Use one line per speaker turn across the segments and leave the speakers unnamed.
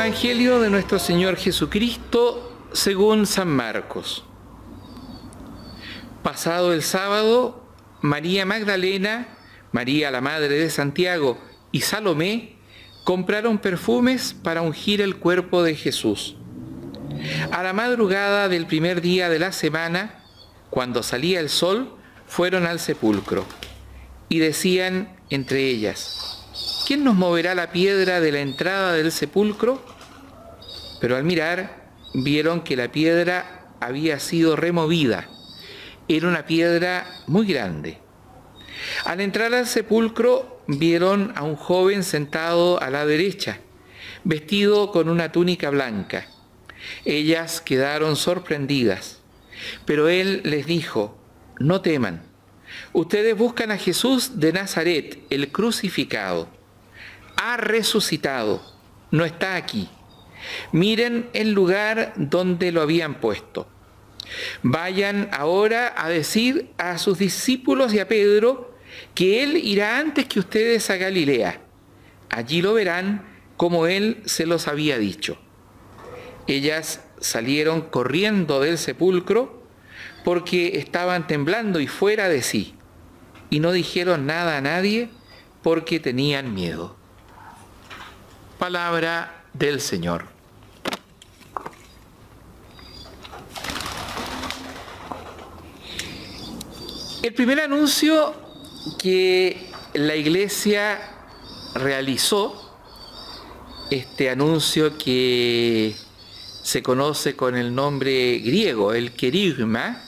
Evangelio de nuestro Señor Jesucristo según San Marcos. Pasado el sábado, María Magdalena, María la madre de Santiago y Salomé compraron perfumes para ungir el cuerpo de Jesús. A la madrugada del primer día de la semana, cuando salía el sol, fueron al sepulcro y decían entre ellas: ¿quién nos moverá la piedra de la entrada del sepulcro? Pero al mirar, vieron que la piedra había sido removida. Era una piedra muy grande. Al entrar al sepulcro, vieron a un joven sentado a la derecha, vestido con una túnica blanca. Ellas quedaron sorprendidas, pero él les dijo: no teman. Ustedes buscan a Jesús de Nazaret, el crucificado. Ha resucitado, no está aquí. Miren el lugar donde lo habían puesto. Vayan ahora a decir a sus discípulos y a Pedro que él irá antes que ustedes a Galilea. Allí lo verán como él se los había dicho. Ellas salieron corriendo del sepulcro porque estaban temblando y fuera de sí, y no dijeron nada a nadie porque tenían miedo. Palabra del Señor. El primer anuncio que la Iglesia realizó, este anuncio que se conoce con el nombre griego, el querigma,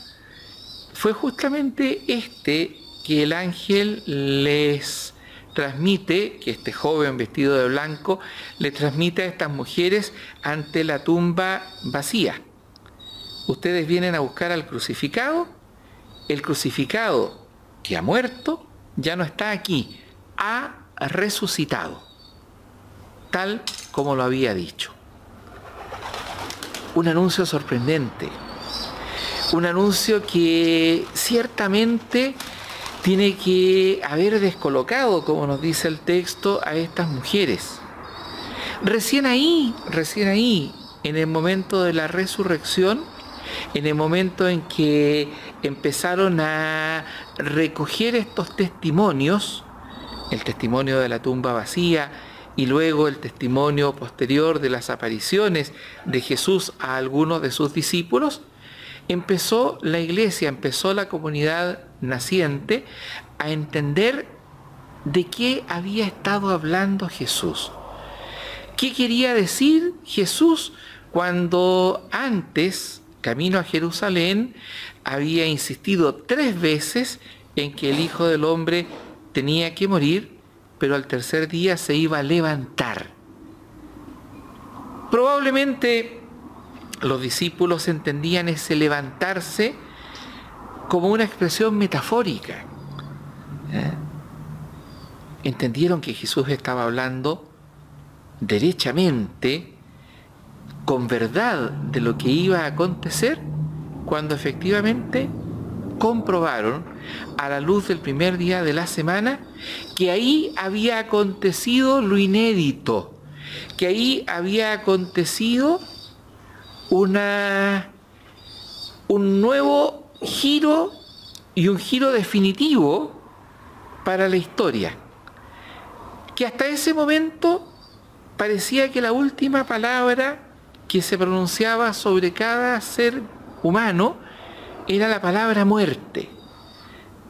fue justamente este que el ángel les transmite, que este joven vestido de blanco le transmite a estas mujeres ante la tumba vacía. Ustedes vienen a buscar al crucificado. El crucificado que ha muerto ya no está aquí, ha resucitado, tal como lo había dicho. Un anuncio sorprendente, un anuncio que ciertamente tiene que haber descolocado, como nos dice el texto, a estas mujeres. Recién ahí, en el momento de la resurrección, en el momento en que empezaron a recoger estos testimonios, el testimonio de la tumba vacía y luego el testimonio posterior de las apariciones de Jesús a algunos de sus discípulos, empezó la Iglesia, empezó la comunidad naciente a entender de qué había estado hablando Jesús. ¿Qué quería decir Jesús cuando antes, camino a Jerusalén, había insistido 3 veces en que el Hijo del Hombre tenía que morir, pero al tercer día se iba a levantar? Probablemente los discípulos entendían ese levantarse como una expresión metafórica. Entendieron que Jesús estaba hablando derechamente, con verdad, de lo que iba a acontecer, cuando efectivamente comprobaron, a la luz del primer día de la semana, que ahí había acontecido lo inédito, que ahí había acontecido un nuevo giro y un giro definitivo para la historia, que hasta ese momento parecía que la última palabra que se pronunciaba sobre cada ser humano era la palabra muerte,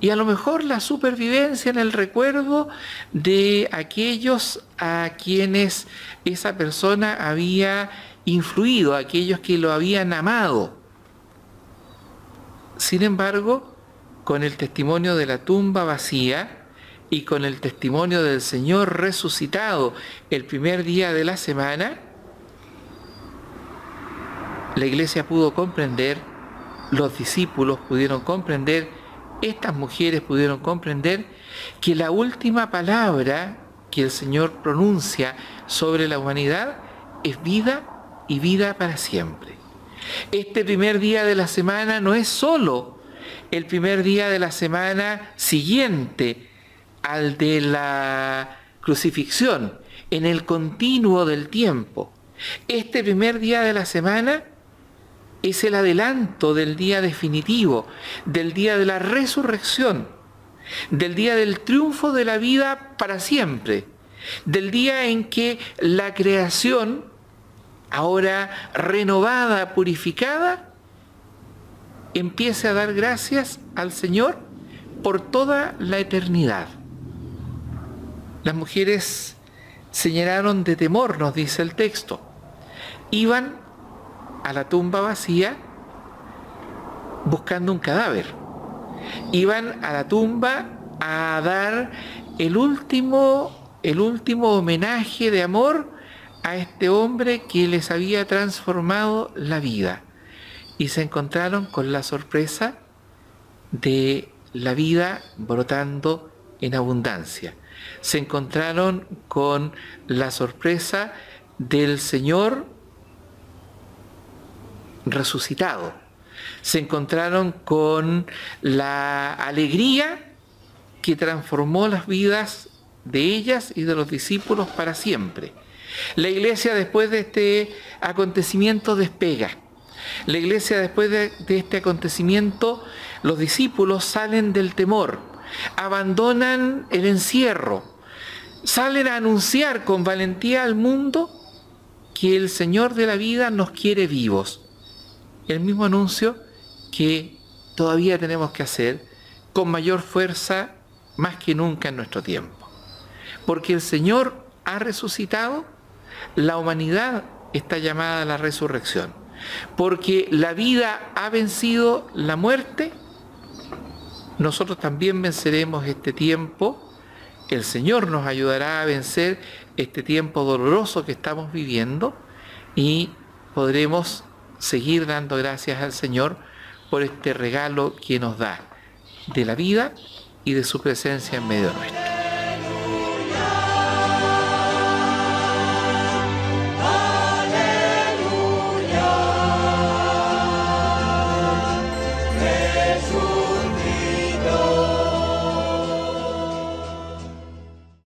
y a lo mejor la supervivencia en el recuerdo de aquellos a quienes esa persona había influido, aquellos que lo habían amado. Sin embargo, con el testimonio de la tumba vacía y con el testimonio del Señor resucitado el primer día de la semana, la Iglesia pudo comprender, los discípulos pudieron comprender, estas mujeres pudieron comprender que la última palabra que el Señor pronuncia sobre la humanidad es vida y vida para siempre. Este primer día de la semana no es solo el primer día de la semana siguiente al de la crucifixión, en el continuo del tiempo. Este primer día de la semana es el adelanto del día definitivo, del día de la resurrección, del día del triunfo de la vida para siempre, del día en que la creación, ahora renovada, purificada, empiece a dar gracias al Señor por toda la eternidad. Las mujeres se llenaron de temor, nos dice el texto. Iban a la tumba vacía buscando un cadáver. Iban a la tumba a dar el último homenaje de amor a este hombre que les había transformado la vida. Y se encontraron con la sorpresa de la vida brotando en abundancia. Se encontraron con la sorpresa del Señor resucitado. Se encontraron con la alegría que transformó las vidas de ellas y de los discípulos para siempre. La iglesia, después de este acontecimiento, despega. La iglesia, después de este acontecimiento, los discípulos salen del temor, abandonan el encierro, salen a anunciar con valentía al mundo que el Señor de la vida nos quiere vivos. El mismo anuncio que todavía tenemos que hacer con mayor fuerza más que nunca en nuestro tiempo. Porque el Señor ha resucitado, la humanidad está llamada a la resurrección. Porque la vida ha vencido la muerte, nosotros también venceremos este tiempo. El Señor nos ayudará a vencer este tiempo doloroso que estamos viviendo y podremos seguir dando gracias al Señor por este regalo que nos da de la vida y de su presencia en medio nuestro.